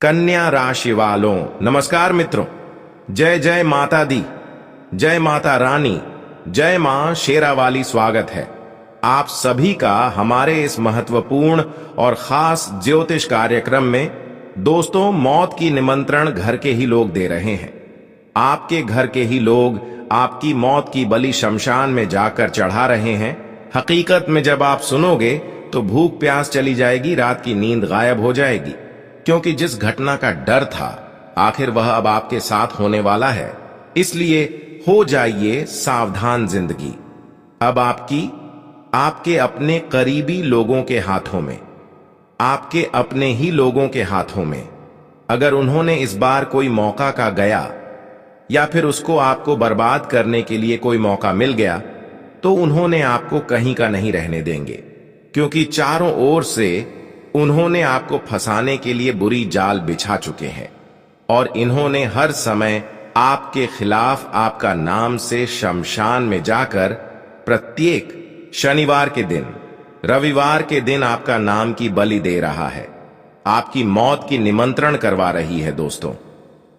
कन्या राशि वालों नमस्कार मित्रों। जय जय माता दी, जय माता रानी, जय मां शेरावाली। स्वागत है आप सभी का हमारे इस महत्वपूर्ण और खास ज्योतिष कार्यक्रम में। दोस्तों, मौत की निमंत्रण घर के ही लोग दे रहे हैं। आपके घर के ही लोग आपकी मौत की बलि शमशान में जाकर चढ़ा रहे हैं। हकीकत में जब आप सुनोगे तो भूख प्यास चली जाएगी, रात की नींद गायब हो जाएगी, क्योंकि जिस घटना का डर था आखिर वह अब आपके साथ होने वाला है। इसलिए हो जाइए सावधान। जिंदगी अब आपके अपने करीबी लोगों के हाथों में, आपके अपने ही लोगों के हाथों में। अगर उन्होंने इस बार कोई मौका का गया या फिर उसको आपको बर्बाद करने के लिए कोई मौका मिल गया तो उन्होंने आपको कहीं का नहीं रहने देंगे, क्योंकि चारों ओर से उन्होंने आपको फंसाने के लिए बुरी जाल बिछा चुके हैं और इन्होंने हर समय आपके खिलाफ आपका नाम से शमशान में जाकर प्रत्येक शनिवार के दिन, रविवार के दिन आपका नाम की बलि दे रहा है, आपकी मौत की निमंत्रण करवा रही है। दोस्तों,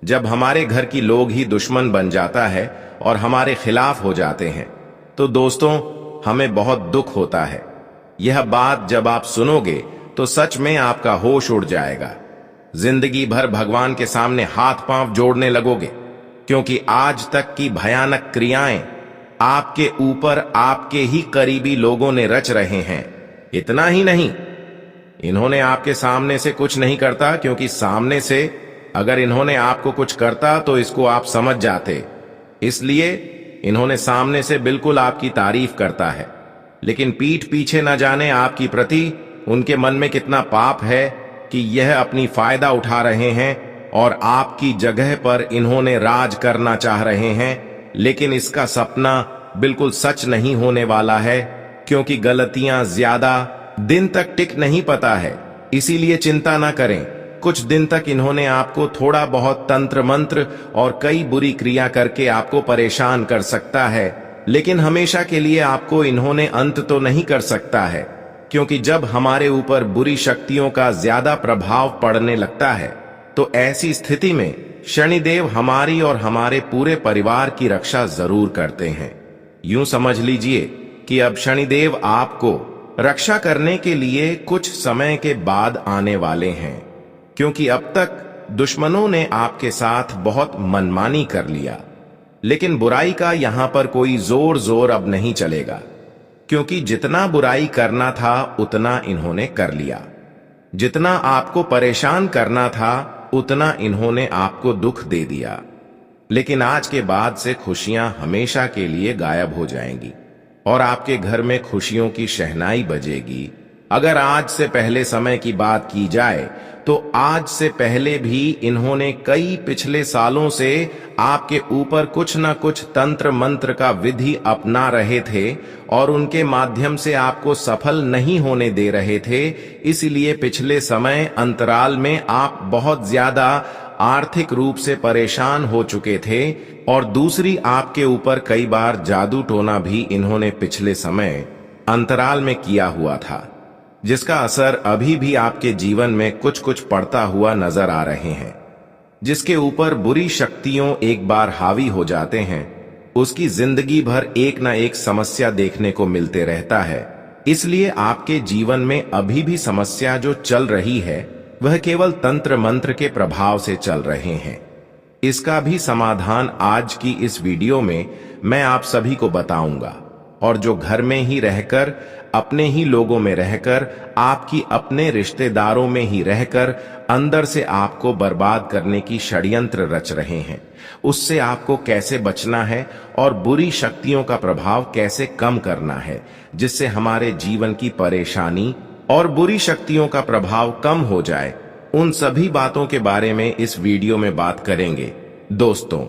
जब हमारे घर की लोग ही दुश्मन बन जाता है और हमारे खिलाफ हो जाते हैं तो दोस्तों हमें बहुत दुख होता है। यह बात जब आप सुनोगे तो सच में आपका होश उड़ जाएगा। जिंदगी भर भगवान के सामने हाथ पांव जोड़ने लगोगे, क्योंकि आज तक की भयानक क्रियाएं आपके ऊपर आपके ही करीबी लोगों ने रच रहे हैं। इतना ही नहीं, इन्होंने आपके सामने से कुछ नहीं करता, क्योंकि सामने से अगर इन्होंने आपको कुछ करता तो इसको आप समझ जाते। इसलिए इन्होंने सामने से बिल्कुल आपकी तारीफ करता है, लेकिन पीठ पीछे न जाने आपकी प्रति उनके मन में कितना पाप है कि यह अपनी फायदा उठा रहे हैं और आपकी जगह पर इन्होंने राज करना चाह रहे हैं। लेकिन इसका सपना बिल्कुल सच नहीं होने वाला है, क्योंकि गलतियां ज्यादा दिन तक टिक नहीं पाता है। इसीलिए चिंता ना करें। कुछ दिन तक इन्होंने आपको थोड़ा बहुत तंत्र मंत्र और कई बुरी क्रिया करके आपको परेशान कर सकता है, लेकिन हमेशा के लिए आपको इन्होंने अंत तो नहीं कर सकता है, क्योंकि जब हमारे ऊपर बुरी शक्तियों का ज्यादा प्रभाव पड़ने लगता है तो ऐसी स्थिति में शनिदेव हमारी और हमारे पूरे परिवार की रक्षा जरूर करते हैं। यूं समझ लीजिए कि अब शनिदेव आपको रक्षा करने के लिए कुछ समय के बाद आने वाले हैं, क्योंकि अब तक दुश्मनों ने आपके साथ बहुत मनमानी कर लिया। लेकिन बुराई का यहां पर कोई जोर अब नहीं चलेगा, क्योंकि जितना बुराई करना था उतना इन्होंने कर लिया। जितना आपको परेशान करना था उतना इन्होंने आपको दुख दे दिया। लेकिन आज के बाद से खुशियां हमेशा के लिए गायब हो जाएंगी और आपके घर में खुशियों की शहनाई बजेगी। अगर आज से पहले समय की बात की जाए तो आज से पहले भी इन्होंने कई पिछले सालों से आपके ऊपर कुछ न कुछ तंत्र मंत्र का विधि अपना रहे थे और उनके माध्यम से आपको सफल नहीं होने दे रहे थे। इसलिए पिछले समय अंतराल में आप बहुत ज्यादा आर्थिक रूप से परेशान हो चुके थे और दूसरी आपके ऊपर कई बार जादू टोना भी इन्होंने पिछले समय अंतराल में किया हुआ था, जिसका असर अभी भी आपके जीवन में कुछ कुछ पड़ता हुआ नजर आ रहे हैं। जिसके ऊपर बुरी शक्तियों एक बार हावी हो जाते हैं उसकी जिंदगी भर एक न एक समस्या देखने को मिलते रहता है। इसलिए आपके जीवन में अभी भी समस्या जो चल रही है वह केवल तंत्र मंत्र के प्रभाव से चल रहे हैं। इसका भी समाधान आज की इस वीडियो में मैं आप सभी को बताऊंगा, और जो घर में ही रहकर, अपने ही लोगों में रहकर, आपकी अपने रिश्तेदारों में ही रहकर अंदर से आपको बर्बाद करने की षड्यंत्र रच रहे हैं, उससे आपको कैसे बचना है और बुरी शक्तियों का प्रभाव कैसे कम करना है, जिससे हमारे जीवन की परेशानी और बुरी शक्तियों का प्रभाव कम हो जाए। उन सभी बातों के बारे में इस वीडियो में बात करेंगे। दोस्तों,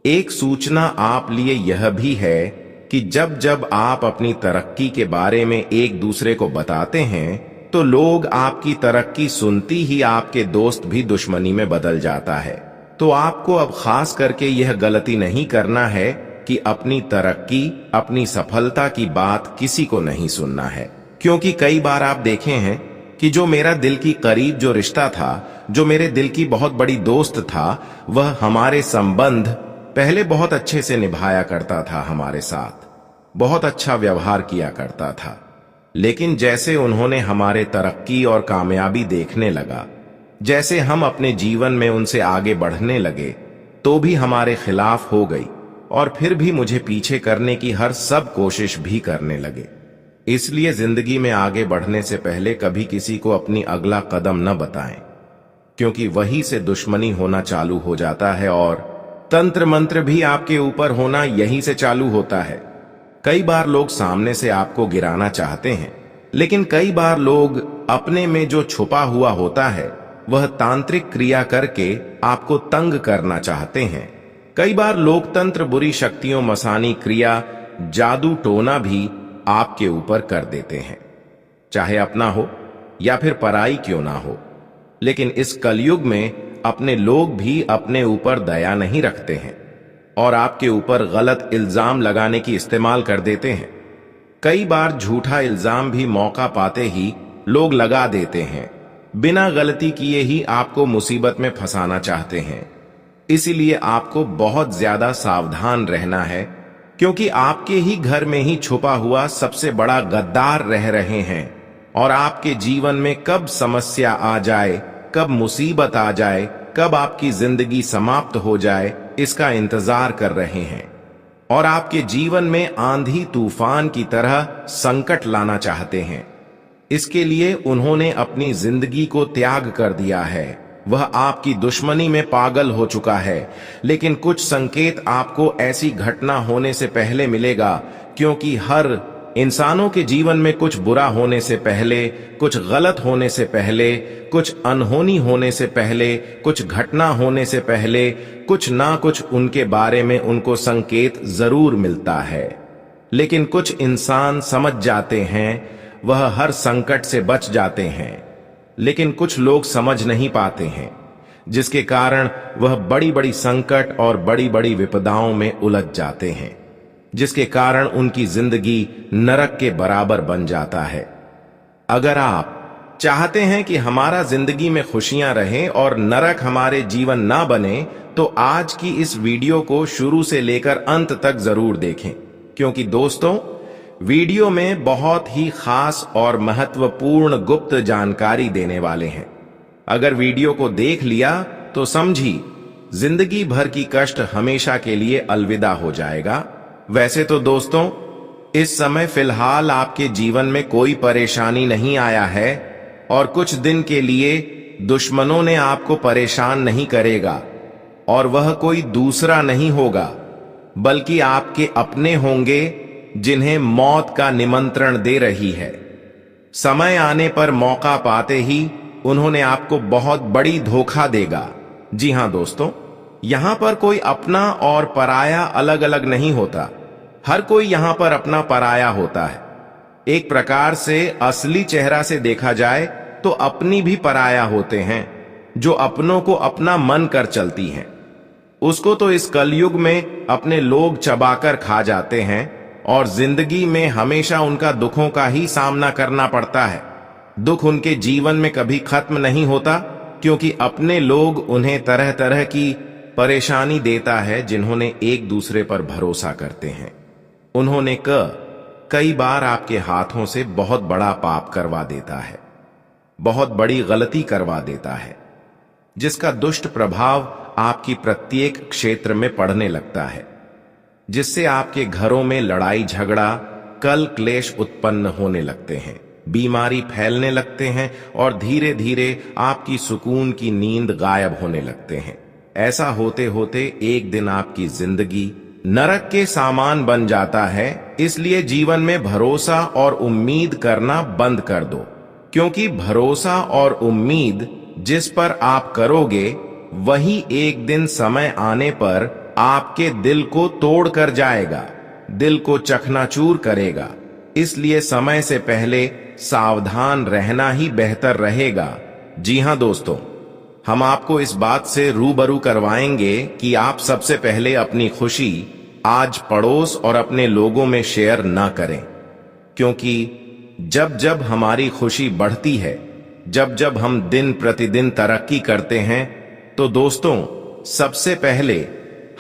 एक सूचना आप लिए यह भी है कि जब जब आप अपनी तरक्की के बारे में एक दूसरे को बताते हैं तो लोग आपकी तरक्की सुनती ही आपके दोस्त भी दुश्मनी में बदल जाता है। तो आपको अब खास करके यह गलती नहीं करना है कि अपनी तरक्की, अपनी सफलता की बात किसी को नहीं सुनना है, क्योंकि कई बार आप देखे हैं कि जो मेरा दिल की करीब जो रिश्ता था, जो मेरे दिल की बहुत बड़ी दोस्त था, वह हमारे संबंध पहले बहुत अच्छे से निभाया करता था, हमारे साथ बहुत अच्छा व्यवहार किया करता था। लेकिन जैसे उन्होंने हमारे तरक्की और कामयाबी देखने लगा, जैसे हम अपने जीवन में उनसे आगे बढ़ने लगे, तो भी हमारे खिलाफ हो गई और फिर भी मुझे पीछे करने की हर सब कोशिश भी करने लगे। इसलिए जिंदगी में आगे बढ़ने से पहले कभी किसी को अपनी अगला कदम न बताएं, क्योंकि वहीं से दुश्मनी होना चालू हो जाता है और तंत्र मंत्र भी आपके ऊपर होना यहीं से चालू होता है। कई बार लोग सामने से आपको गिराना चाहते हैं, लेकिन कई बार लोग अपने में जो छुपा हुआ होता है वह तांत्रिक क्रिया करके आपको तंग करना चाहते हैं। कई बार लोकतंत्र बुरी शक्तियों, मसानी क्रिया, जादू टोना भी आपके ऊपर कर देते हैं, चाहे अपना हो या फिर पराई क्यों ना हो। लेकिन इस कलयुग में अपने लोग भी अपने ऊपर दया नहीं रखते हैं और आपके ऊपर गलत इल्जाम लगाने की इस्तेमाल कर देते हैं। कई बार झूठा इल्जाम भी मौका पाते ही लोग लगा देते हैं, बिना गलती किए ही आपको मुसीबत में फंसाना चाहते हैं। इसीलिए आपको बहुत ज्यादा सावधान रहना है, क्योंकि आपके ही घर में ही छुपा हुआ सबसे बड़ा गद्दार रह रहे हैं और आपके जीवन में कब समस्या आ जाए, कब मुसीबत आ जाए, कब आपकी जिंदगी समाप्त हो जाए, इसका इंतजार कर रहे हैं और आपके जीवन में आंधी तूफान की तरह संकट लाना चाहते हैं। इसके लिए उन्होंने अपनी जिंदगी को त्याग कर दिया है। वह आपकी दुश्मनी में पागल हो चुका है। लेकिन कुछ संकेत आपको ऐसी घटना होने से पहले मिलेगा, क्योंकि हर इंसानों के जीवन में कुछ बुरा होने से पहले, कुछ गलत होने से पहले, कुछ अनहोनी होने से पहले, कुछ घटना होने से पहले कुछ ना कुछ उनके बारे में उनको संकेत जरूर मिलता है। लेकिन कुछ इंसान समझ जाते हैं, वह हर संकट से बच जाते हैं। लेकिन कुछ लोग समझ नहीं पाते हैं, जिसके कारण वह बड़ी बड़ी संकट और बड़ी बड़ी विपदाओं में उलझ जाते हैं, जिसके कारण उनकी जिंदगी नरक के बराबर बन जाता है। अगर आप चाहते हैं कि हमारा जिंदगी में खुशियां रहें और नरक हमारे जीवन ना बने, तो आज की इस वीडियो को शुरू से लेकर अंत तक जरूर देखें, क्योंकि दोस्तों वीडियो में बहुत ही खास और महत्वपूर्ण गुप्त जानकारी देने वाले हैं। अगर वीडियो को देख लिया तो समझी जिंदगी भर की कष्ट हमेशा के लिए अलविदा हो जाएगा। वैसे तो दोस्तों इस समय फिलहाल आपके जीवन में कोई परेशानी नहीं आया है और कुछ दिन के लिए दुश्मनों ने आपको परेशान नहीं करेगा, और वह कोई दूसरा नहीं होगा बल्कि आपके अपने होंगे, जिन्हें मौत का निमंत्रण दे रही है। समय आने पर मौका पाते ही उन्होंने आपको बहुत बड़ी धोखा देगा। जी हां दोस्तों, यहां पर कोई अपना और पराया अलग अलग नहीं होता। हर कोई यहां पर अपना पराया होता है। एक प्रकार से असली चेहरा से देखा जाए तो अपनी भी पराया होते हैं, जो अपनों को अपना मन कर चलती हैं। उसको तो इस कलयुग में अपने लोग चबाकर खा जाते हैं और जिंदगी में हमेशा उनका दुखों का ही सामना करना पड़ता है। दुख उनके जीवन में कभी खत्म नहीं होता, क्योंकि अपने लोग उन्हें तरह तरह की परेशानी देता है, जिन्होंने एक दूसरे पर भरोसा करते हैं। उन्होंने कई बार आपके हाथों से बहुत बड़ा पाप करवा देता है, बहुत बड़ी गलती करवा देता है, जिसका दुष्ट प्रभाव आपकी प्रत्येक क्षेत्र में पड़ने लगता है, जिससे आपके घरों में लड़ाई झगड़ा, कल क्लेश उत्पन्न होने लगते हैं, बीमारी फैलने लगते हैं और धीरे धीरे आपकी सुकून की नींद गायब होने लगते हैं। ऐसा होते होते एक दिन आपकी जिंदगी नरक के सामान बन जाता है। इसलिए जीवन में भरोसा और उम्मीद करना बंद कर दो, क्योंकि भरोसा और उम्मीद जिस पर आप करोगे वही एक दिन समय आने पर आपके दिल को तोड़ कर जाएगा, दिल को चकनाचूर करेगा। इसलिए समय से पहले सावधान रहना ही बेहतर रहेगा। जी हां दोस्तों, हम आपको इस बात से रूबरू करवाएंगे कि आप सबसे पहले अपनी खुशी आज पड़ोस और अपने लोगों में शेयर ना करें, क्योंकि जब जब हमारी खुशी बढ़ती है जब जब हम दिन प्रतिदिन तरक्की करते हैं तो दोस्तों, सबसे पहले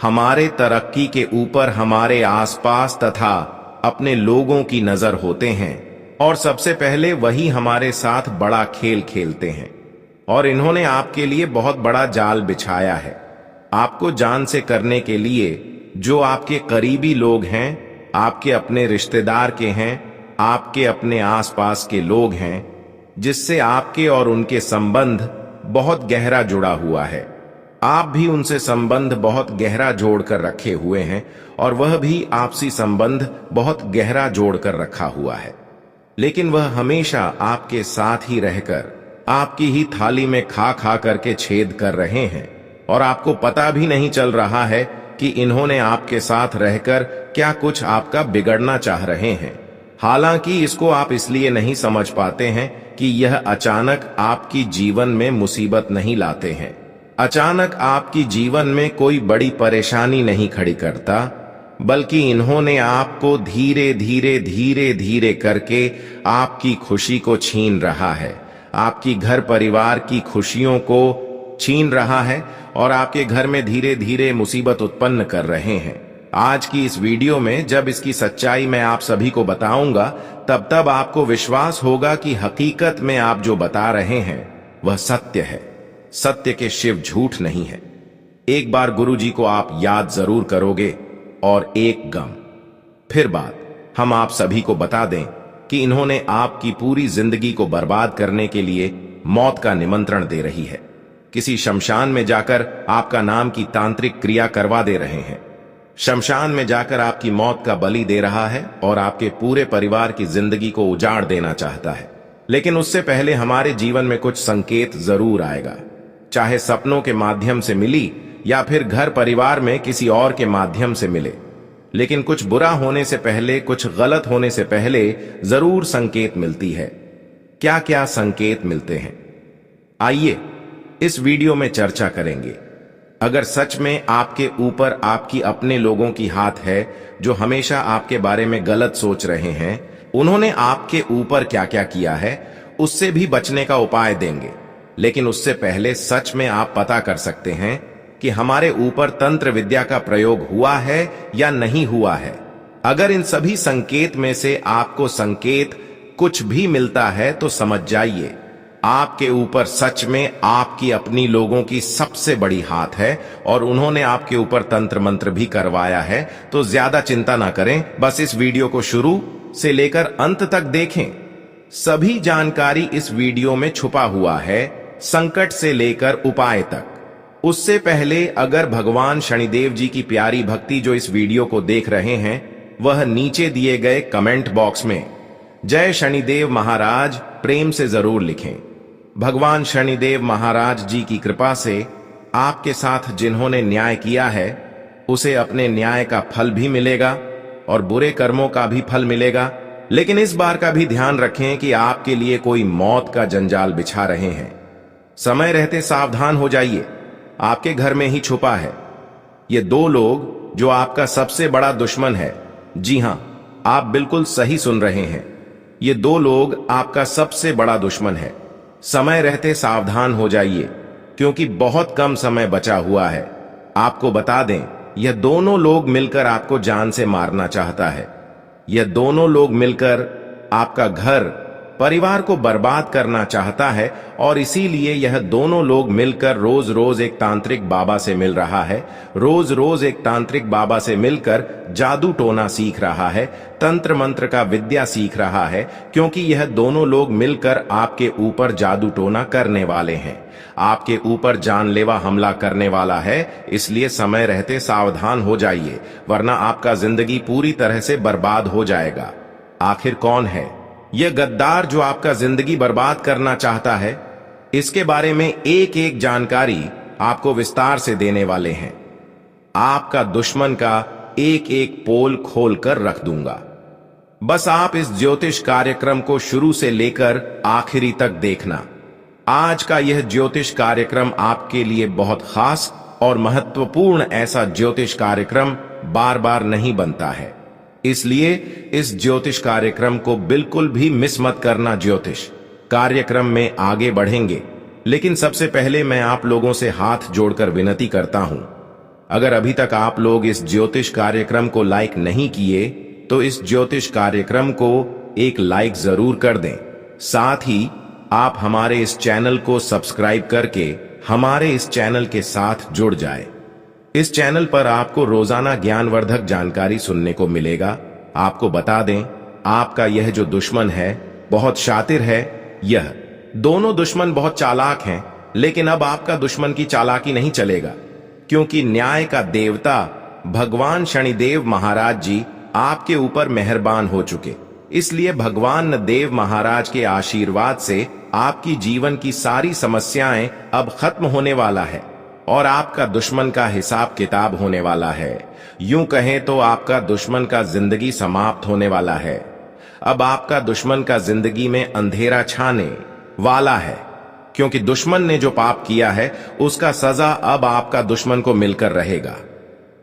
हमारे तरक्की के ऊपर हमारे आसपास तथा अपने लोगों की नजर होते हैं और सबसे पहले वही हमारे साथ बड़ा खेल खेलते हैं। और इन्होंने आपके लिए बहुत बड़ा जाल बिछाया है, आपको जान से करने के लिए। जो आपके करीबी लोग हैं, आपके अपने रिश्तेदार के हैं, आपके अपने आसपास के लोग हैं, जिससे आपके और उनके संबंध बहुत गहरा जुड़ा हुआ है। आप भी उनसे संबंध बहुत गहरा जोड़कर रखे हुए हैं और वह भी आपसी संबंध बहुत गहरा जोड़कर रखा हुआ है। लेकिन वह हमेशा आपके साथ ही रहकर आपकी ही थाली में खा खा करके छेद कर रहे हैं और आपको पता भी नहीं चल रहा है कि इन्होंने आपके साथ रहकर क्या कुछ आपका बिगड़ना चाह रहे हैं। हालांकि इसको आप इसलिए नहीं समझ पाते हैं कि यह अचानक आपकी जीवन में मुसीबत नहीं लाते हैं, अचानक आपकी जीवन में कोई बड़ी परेशानी नहीं खड़ी करता, बल्कि इन्होंने आपको धीरे धीरे धीरे धीरे करके आपकी खुशी को छीन रहा है, आपकी घर परिवार की खुशियों को छीन रहा है और आपके घर में धीरे धीरे मुसीबत उत्पन्न कर रहे हैं। आज की इस वीडियो में जब इसकी सच्चाई मैं आप सभी को बताऊंगा, तब आपको विश्वास होगा कि हकीकत में आप जो बता रहे हैं वह सत्य है। सत्य के शिव झूठ नहीं है। एक बार गुरुजी को आप याद जरूर करोगे और एक गम। फिर बात हम आप सभी को बता दें कि इन्होंने आपकी पूरी जिंदगी को बर्बाद करने के लिए मौत का निमंत्रण दे रही है। किसी शमशान में जाकर आपका नाम की तांत्रिक क्रिया करवा दे रहे हैं। शमशान में जाकर आपकी मौत का बलि दे रहा है और आपके पूरे परिवार की जिंदगी को उजाड़ देना चाहता है। लेकिन उससे पहले हमारे जीवन में कुछ संकेत जरूर आएगा, चाहे सपनों के माध्यम से मिली या फिर घर परिवार में किसी और के माध्यम से मिले। लेकिन कुछ बुरा होने से पहले, कुछ गलत होने से पहले जरूर संकेत मिलती है। क्या क्या संकेत मिलते हैं, आइए इस वीडियो में चर्चा करेंगे। अगर सच में आपके ऊपर आपकी अपने लोगों की हाथ है जो हमेशा आपके बारे में गलत सोच रहे हैं, उन्होंने आपके ऊपर क्या क्या किया है उससे भी बचने का उपाय देंगे। लेकिन उससे पहले सच में आप पता कर सकते हैं कि हमारे ऊपर तंत्र विद्या का प्रयोग हुआ है या नहीं हुआ है। अगर इन सभी संकेत में से आपको संकेत कुछ भी मिलता है तो समझ जाइए आपके ऊपर सच में आपकी अपनी लोगों की सबसे बड़ी हाथ है और उन्होंने आपके ऊपर तंत्र मंत्र भी करवाया है। तो ज्यादा चिंता ना करें, बस इस वीडियो को शुरू से लेकर अंत तक देखें। सभी जानकारी इस वीडियो में छुपा हुआ है, संकट से लेकर उपाय तक। उससे पहले अगर भगवान शनिदेव जी की प्यारी भक्ति जो इस वीडियो को देख रहे हैं, वह नीचे दिए गए कमेंट बॉक्स में जय शनिदेव महाराज प्रेम से जरूर लिखें। भगवान शनिदेव महाराज जी की कृपा से आपके साथ जिन्होंने न्याय किया है उसे अपने न्याय का फल भी मिलेगा और बुरे कर्मों का भी फल मिलेगा। लेकिन इस बार का भी ध्यान रखें कि आपके लिए कोई मौत का जंजाल बिछा रहे हैं। समय रहते सावधान हो जाइए, आपके घर में ही छुपा है ये दो लोग जो आपका सबसे बड़ा दुश्मन है। जी हां, आप बिल्कुल सही सुन रहे हैं, ये दो लोग आपका सबसे बड़ा दुश्मन है। समय रहते सावधान हो जाइए क्योंकि बहुत कम समय बचा हुआ है। आपको बता दें, यह दोनों लोग मिलकर आपको जान से मारना चाहता है। यह दोनों लोग मिलकर आपका घर परिवार को बर्बाद करना चाहता है और इसीलिए यह दोनों लोग मिलकर रोज रोज एक तांत्रिक बाबा से मिल रहा है, रोज रोज एक तांत्रिक बाबा से मिलकर जादू टोना सीख रहा है, तंत्र मंत्र का विद्या सीख रहा है, क्योंकि यह दोनों लोग मिलकर आपके ऊपर जादू टोना करने वाले हैं, आपके ऊपर जानलेवा हमला करने वाला है। इसलिए समय रहते सावधान हो जाइए, वरना आपका जिंदगी पूरी तरह से बर्बाद हो जाएगा। आखिर कौन है यह गद्दार जो आपका जिंदगी बर्बाद करना चाहता है? इसके बारे में एक एक जानकारी आपको विस्तार से देने वाले हैं। आपका दुश्मन का एक एक पोल खोल कर रख दूंगा। बस आप इस ज्योतिष कार्यक्रम को शुरू से लेकर आखिरी तक देखना। आज का यह ज्योतिष कार्यक्रम आपके लिए बहुत खास और महत्वपूर्ण ऐसा ज्योतिष कार्यक्रम बार बार नहीं बनता है, इसलिए इस ज्योतिष कार्यक्रम को बिल्कुल भी मिस मत करना। ज्योतिष कार्यक्रम में आगे बढ़ेंगे, लेकिन सबसे पहले मैं आप लोगों से हाथ जोड़कर विनती करता हूं, अगर अभी तक आप लोग इस ज्योतिष कार्यक्रम को लाइक नहीं किए तो इस ज्योतिष कार्यक्रम को एक लाइक जरूर कर दें। साथ ही आप हमारे इस चैनल को सब्सक्राइब करके हमारे इस चैनल के साथ जुड़ जाए। इस चैनल पर आपको रोजाना ज्ञानवर्धक जानकारी सुनने को मिलेगा। आपको बता दें, आपका यह जो दुश्मन है बहुत शातिर है। यह दोनों दुश्मन बहुत चालाक हैं, लेकिन अब आपका दुश्मन की चालाकी नहीं चलेगा, क्योंकि न्याय का देवता भगवान शनिदेव महाराज जी आपके ऊपर मेहरबान हो चुके। इसलिए भगवान देव महाराज के आशीर्वाद से आपकी जीवन की सारी समस्याएं अब खत्म होने वाला है और आपका दुश्मन का हिसाब किताब होने वाला है। यूं कहें तो आपका दुश्मन का जिंदगी समाप्त होने वाला है। अब आपका दुश्मन का जिंदगी में अंधेरा छाने वाला है, क्योंकि दुश्मन ने जो पाप किया है उसका सजा अब आपका दुश्मन को मिलकर रहेगा।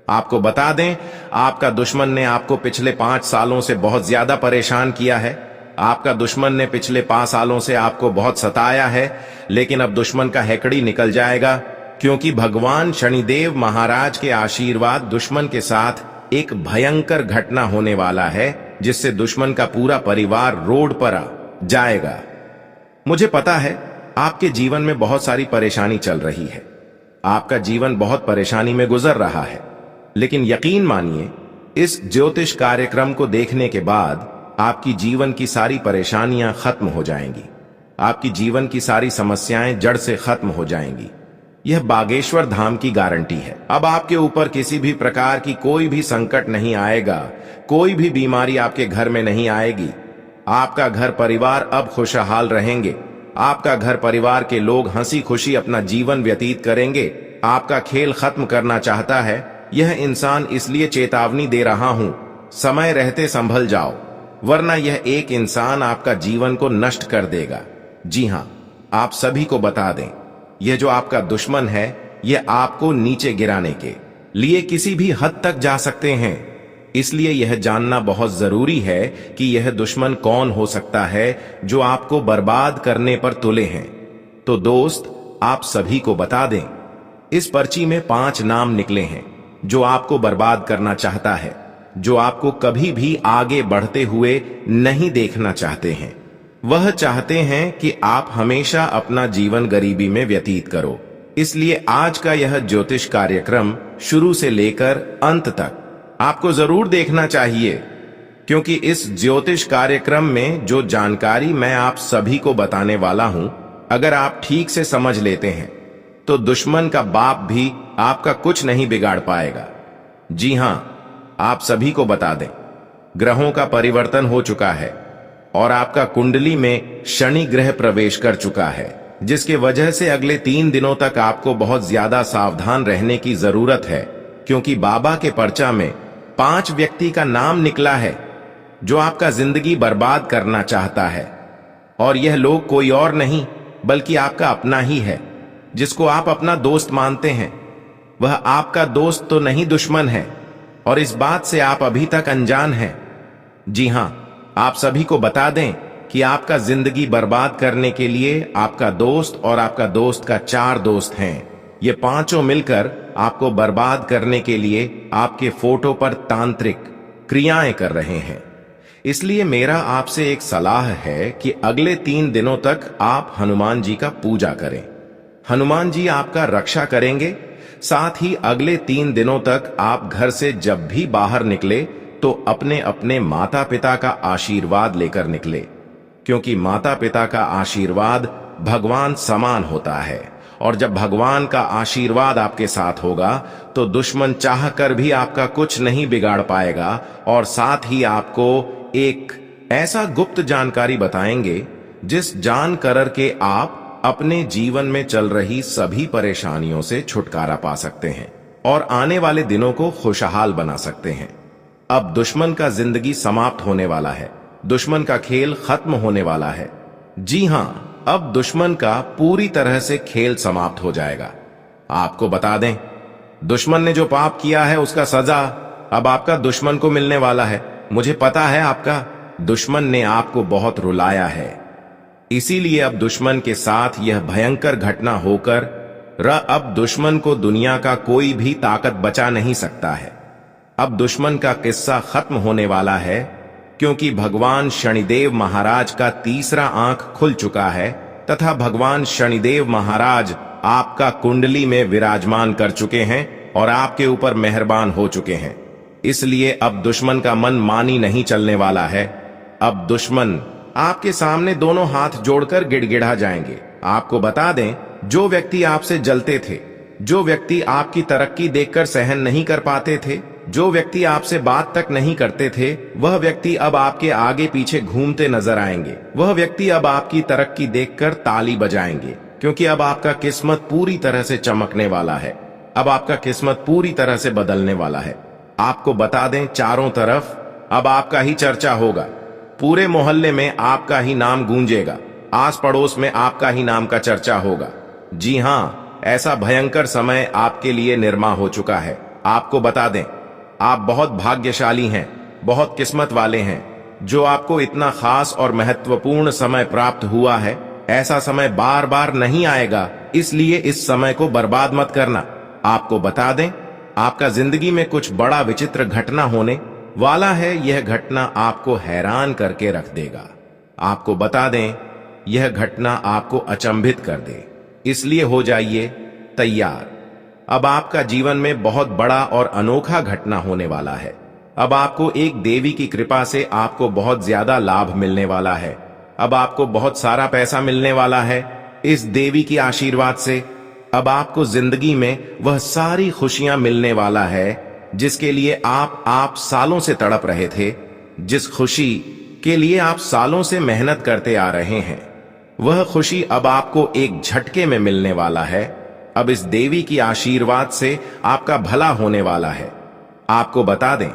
आपको बता दें, आपका दुश्मन ने आपको पिछले 5 सालों से बहुत ज्यादा परेशान किया है। आपका दुश्मन ने पिछले 5 सालों से आपको बहुत सताया है, लेकिन अब दुश्मन का हैकड़ी निकल जाएगा, क्योंकि भगवान शनिदेव महाराज के आशीर्वाद दुश्मन के साथ एक भयंकर घटना होने वाला है, जिससे दुश्मन का पूरा परिवार रोड पर आ जाएगा। मुझे पता है आपके जीवन में बहुत सारी परेशानी चल रही है, आपका जीवन बहुत परेशानी में गुजर रहा है, लेकिन यकीन मानिए, इस ज्योतिष कार्यक्रम को देखने के बाद आपकी जीवन की सारी परेशानियां खत्म हो जाएंगी। आपकी जीवन की सारी समस्याएं जड़ से खत्म हो जाएंगी। यह बागेश्वर धाम की गारंटी है। अब आपके ऊपर किसी भी प्रकार की कोई भी संकट नहीं आएगा, कोई भी बीमारी आपके घर में नहीं आएगी। आपका घर परिवार अब खुशहाल रहेंगे। आपका घर परिवार के लोग हंसी खुशी अपना जीवन व्यतीत करेंगे। आपका खेल खत्म करना चाहता है यह इंसान, इसलिए चेतावनी दे रहा हूं, समय रहते संभल जाओ, वरना यह एक इंसान आपका जीवन को नष्ट कर देगा। जी हां, आप सभी को बता दें, यह जो आपका दुश्मन है यह आपको नीचे गिराने के लिए किसी भी हद तक जा सकते हैं। इसलिए यह जानना बहुत जरूरी है कि यह दुश्मन कौन हो सकता है जो आपको बर्बाद करने पर तुले हैं। तो दोस्त, आप सभी को बता दें, इस पर्ची में 5 नाम निकले हैं जो आपको बर्बाद करना चाहता है, जो आपको कभी भी आगे बढ़ते हुए नहीं देखना चाहते हैं। वह चाहते हैं कि आप हमेशा अपना जीवन गरीबी में व्यतीत करो। इसलिए आज का यह ज्योतिष कार्यक्रम शुरू से लेकर अंत तक आपको जरूर देखना चाहिए, क्योंकि इस ज्योतिष कार्यक्रम में जो जानकारी मैं आप सभी को बताने वाला हूं, अगर आप ठीक से समझ लेते हैं तो दुश्मन का बाप भी आपका कुछ नहीं बिगाड़ पाएगा। जी हां, आप सभी को बता दें, ग्रहों का परिवर्तन हो चुका है और आपका कुंडली में शनि ग्रह प्रवेश कर चुका है, जिसके वजह से अगले 3 दिनों तक आपको बहुत ज्यादा सावधान रहने की जरूरत है, क्योंकि बाबा के पर्चा में 5 व्यक्ति का नाम निकला है जो आपका जिंदगी बर्बाद करना चाहता है। और यह लोग कोई और नहीं बल्कि आपका अपना ही है, जिसको आप अपना दोस्त मानते हैं। वह आपका दोस्त तो नहीं, दुश्मन है, और इस बात से आप अभी तक अनजान हैं। जी हां, आप सभी को बता दें कि आपका जिंदगी बर्बाद करने के लिए आपका दोस्त और आपका दोस्त का 4 दोस्त हैं। ये पांचों मिलकर आपको बर्बाद करने के लिए आपके फोटो पर तांत्रिक क्रियाएं कर रहे हैं। इसलिए मेरा आपसे एक सलाह है कि अगले 3 दिनों तक आप हनुमान जी का पूजा करें। हनुमान जी आपका रक्षा करेंगे। साथ ही अगले 3 दिनों तक आप घर से जब भी बाहर निकले तो अपने अपने माता पिता का आशीर्वाद लेकर निकले, क्योंकि माता पिता का आशीर्वाद भगवान समान होता है, और जब भगवान का आशीर्वाद आपके साथ होगा तो दुश्मन चाह कर भी आपका कुछ नहीं बिगाड़ पाएगा। और साथ ही आपको एक ऐसा गुप्त जानकारी बताएंगे जिस जानकर के आप अपने जीवन में चल रही सभी परेशानियों से छुटकारा पा सकते हैं और आने वाले दिनों को खुशहाल बना सकते हैं। अब दुश्मन का जिंदगी समाप्त होने वाला है, दुश्मन का खेल खत्म होने वाला है। जी हां, अब दुश्मन का पूरी तरह से खेल समाप्त हो जाएगा। आपको बता दें, दुश्मन ने जो पाप किया है उसका सजा अब आपका दुश्मन को मिलने वाला है। मुझे पता है आपका दुश्मन ने आपको बहुत रुलाया है, इसीलिए अब दुश्मन के साथ यह भयंकर घटना होकर अब दुश्मन को दुनिया का कोई भी ताकत बचा नहीं सकता है। अब दुश्मन का किस्सा खत्म होने वाला है, क्योंकि भगवान शनिदेव महाराज का तीसरा आंख खुल चुका है तथा भगवान शनिदेव महाराज आपका कुंडली में विराजमान कर चुके हैं और आपके ऊपर मेहरबान हो चुके हैं। इसलिए अब दुश्मन का मन मानी नहीं चलने वाला है। अब दुश्मन आपके सामने दोनों हाथ जोड़कर गिड़गिड़ा जाएंगे। आपको बता दें, जो व्यक्ति आपसे जलते थे, जो व्यक्ति आपकी तरक्की देखकर सहन नहीं कर पाते थे, जो व्यक्ति आपसे बात तक नहीं करते थे, वह व्यक्ति अब आपके आगे पीछे घूमते नजर आएंगे। वह व्यक्ति अब आपकी तरक्की देखकर ताली बजाएंगे, क्योंकि अब आपका किस्मत पूरी तरह से चमकने वाला है। अब आपका किस्मत पूरी तरह से बदलने वाला है। आपको बता दें, चारों तरफ अब आपका ही चर्चा होगा। पूरे मोहल्ले में आपका ही नाम गूंजेगा। आस पड़ोस में आपका ही नाम का चर्चा होगा। जी हां, ऐसा भयंकर समय आपके लिए निर्मा हो चुका है। आपको बता दें, आप बहुत भाग्यशाली हैं, बहुत किस्मत वाले हैं, जो आपको इतना खास और महत्वपूर्ण समय प्राप्त हुआ है। ऐसा समय बार बार नहीं आएगा, इसलिए इस समय को बर्बाद मत करना। आपको बता दें, आपका जिंदगी में कुछ बड़ा विचित्र घटना होने वाला है। यह घटना आपको हैरान करके रख देगा। आपको बता दें, यह घटना आपको अचंभित कर दे, इसलिए हो जाइए तैयार। अब आपका जीवन में बहुत बड़ा और अनोखा घटना होने वाला है। अब आपको एक देवी की कृपा से आपको बहुत ज्यादा लाभ मिलने वाला है। अब आपको बहुत सारा पैसा मिलने वाला है इस देवी की आशीर्वाद से। अब आपको जिंदगी में वह सारी खुशियां मिलने वाला है जिसके लिए आप सालों से तड़प रहे थे, जिस खुशी के लिए आप सालों से मेहनत करते आ रहे हैं। वह खुशी अब आपको एक झटके में मिलने वाला है। अब इस देवी की आशीर्वाद से आपका भला होने वाला है। आपको बता दें,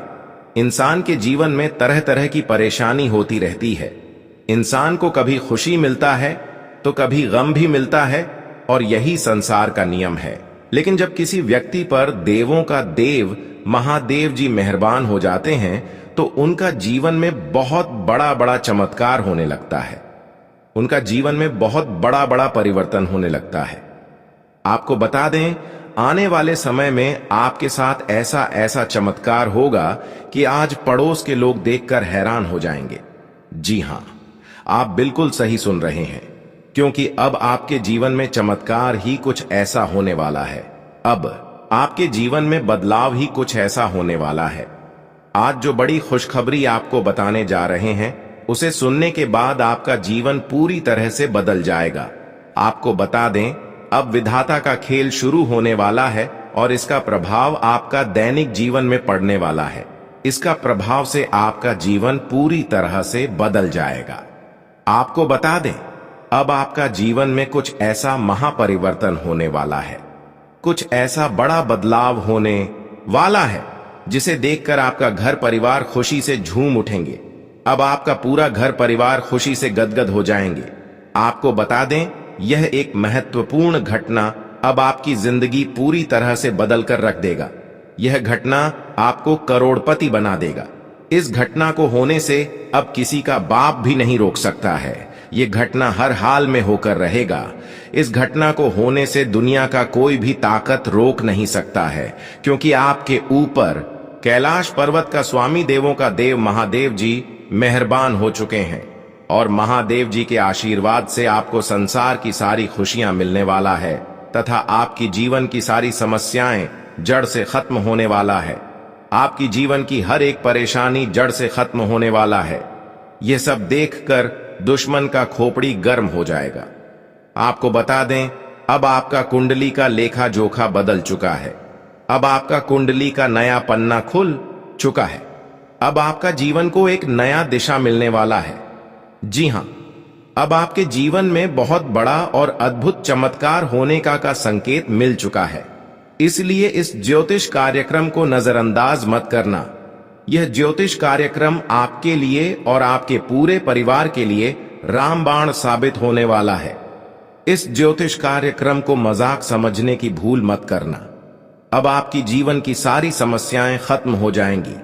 इंसान के जीवन में तरह तरह की परेशानी होती रहती है। इंसान को कभी खुशी मिलता है तो कभी गम भी मिलता है, और यही संसार का नियम है। लेकिन जब किसी व्यक्ति पर देवों का देव महादेव जी मेहरबान हो जाते हैं तो उनका जीवन में बहुत बड़ा बड़ा चमत्कार होने लगता है। उनका जीवन में बहुत बड़ा बड़ा परिवर्तन होने लगता है। आपको बता दें, आने वाले समय में आपके साथ ऐसा ऐसा चमत्कार होगा कि आज पड़ोस के लोग देखकर हैरान हो जाएंगे। जी हां, आप बिल्कुल सही सुन रहे हैं, क्योंकि अब आपके जीवन में चमत्कार ही कुछ ऐसा होने वाला है। अब आपके जीवन में बदलाव ही कुछ ऐसा होने वाला है। आज जो बड़ी खुशखबरी आपको बताने जा रहे हैं, उसे सुनने के बाद आपका जीवन पूरी तरह से बदल जाएगा। आपको बता दें, अब विधाता का खेल शुरू होने वाला है और इसका प्रभाव आपका दैनिक जीवन में पड़ने वाला है। इसका प्रभाव से आपका जीवन पूरी तरह से बदल जाएगा। आपको बता दें, अब आपका जीवन में कुछ ऐसा महापरिवर्तन होने वाला है, कुछ ऐसा बड़ा बदलाव होने वाला है जिसे देखकर आपका घर परिवार खुशी से झूम उठेंगे। अब आपका पूरा घर परिवार खुशी से गदगद हो जाएंगे। आपको बता दें, यह एक महत्वपूर्ण घटना अब आपकी जिंदगी पूरी तरह से बदल कर रख देगा। यह घटना आपको करोड़पति बना देगा। इस घटना को होने से अब किसी का बाप भी नहीं रोक सकता है। यह घटना हर हाल में होकर रहेगा। इस घटना को होने से दुनिया का कोई भी ताकत रोक नहीं सकता है, क्योंकि आपके ऊपर कैलाश पर्वत का स्वामी देवों का देव महादेव जी मेहरबान हो चुके हैं, और महादेव जी के आशीर्वाद से आपको संसार की सारी खुशियां मिलने वाला है तथा आपकी जीवन की सारी समस्याएं जड़ से खत्म होने वाला है। आपकी जीवन की हर एक परेशानी जड़ से खत्म होने वाला है। यह सब देखकर दुश्मन का खोपड़ी गर्म हो जाएगा। आपको बता दें, अब आपका कुंडली का लेखा जोखा बदल चुका है। अब आपका कुंडली का नया पन्ना खुल चुका है। अब आपका जीवन को एक नया दिशा मिलने वाला है। जी हां, अब आपके जीवन में बहुत बड़ा और अद्भुत चमत्कार होने का संकेत मिल चुका है। इसलिए इस ज्योतिष कार्यक्रम को नजरअंदाज मत करना। यह ज्योतिष कार्यक्रम आपके लिए और आपके पूरे परिवार के लिए रामबाण साबित होने वाला है। इस ज्योतिष कार्यक्रम को मजाक समझने की भूल मत करना। अब आपकी जीवन की सारी समस्याएं खत्म हो जाएंगी।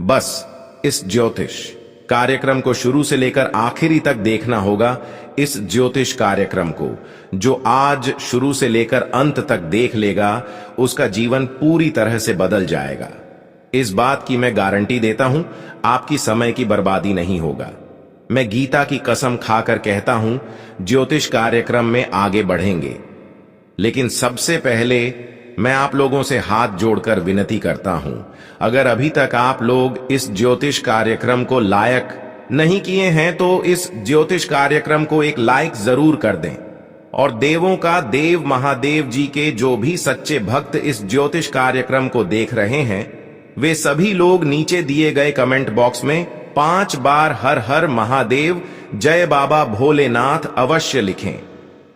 बस इस ज्योतिष कार्यक्रम को शुरू से लेकर आखिरी तक देखना होगा। इस ज्योतिष कार्यक्रम को जो आज शुरू से लेकर अंत तक देख लेगा उसका जीवन पूरी तरह से बदल जाएगा। इस बात की मैं गारंटी देता हूं, आपकी समय की बर्बादी नहीं होगा। मैं गीता की कसम खाकर कहता हूं, ज्योतिष कार्यक्रम में आगे बढ़ेंगे। लेकिन सबसे पहले मैं आप लोगों से हाथ जोड़कर विनती करता हूं, अगर अभी तक आप लोग इस ज्योतिष कार्यक्रम को लायक नहीं किए हैं तो इस ज्योतिष कार्यक्रम को एक लाइक जरूर कर दें। और देवों का देव महादेव जी के जो भी सच्चे भक्त इस ज्योतिष कार्यक्रम को देख रहे हैं, वे सभी लोग नीचे दिए गए कमेंट बॉक्स में 5 बार हर हर महादेव जय बाबा भोलेनाथ अवश्य लिखें।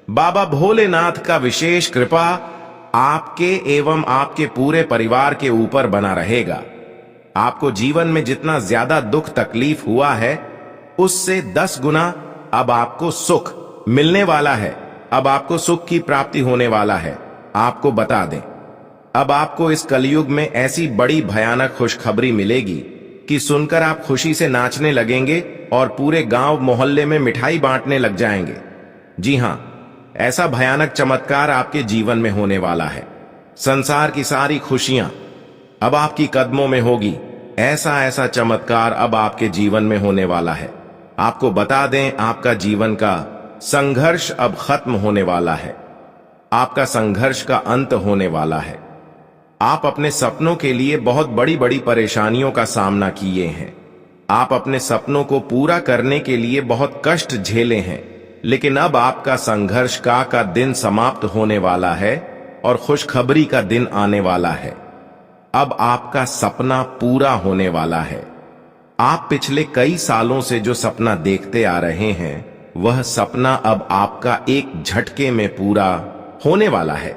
बाबा भोलेनाथ का विशेष कृपा आपके एवं आपके पूरे परिवार के ऊपर बना रहेगा। आपको जीवन में जितना ज्यादा दुख तकलीफ हुआ है उससे 10 गुना अब आपको सुख मिलने वाला है। अब आपको सुख की प्राप्ति होने वाला है। आपको बता दें, अब आपको इस कलयुग में ऐसी बड़ी भयानक खुशखबरी मिलेगी कि सुनकर आप खुशी से नाचने लगेंगे और पूरे गांव मोहल्ले में मिठाई बांटने लग जाएंगे। जी हां, ऐसा भयानक चमत्कार आपके जीवन में होने वाला है। संसार की सारी खुशियां अब आपकी कदमों में होगी। ऐसा चमत्कार अब आपके जीवन में होने वाला है। आपको बता दें, आपका जीवन का संघर्ष अब खत्म होने वाला है। आपका संघर्ष का अंत होने वाला है। आप अपने सपनों के लिए बहुत बड़ी बड़ी परेशानियों का सामना किए हैं। आप अपने सपनों को पूरा करने के लिए बहुत कष्ट झेले हैं, लेकिन अब आपका संघर्ष का दिन समाप्त होने वाला है और खुशखबरी का दिन आने वाला है। अब आपका सपना पूरा होने वाला है। आप पिछले कई सालों से जो सपना देखते आ रहे हैं, वह सपना अब आपका एक झटके में पूरा होने वाला है।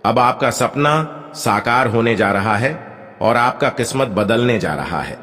अब आपका सपना साकार होने जा रहा है और आपका किस्मत बदलने जा रहा है।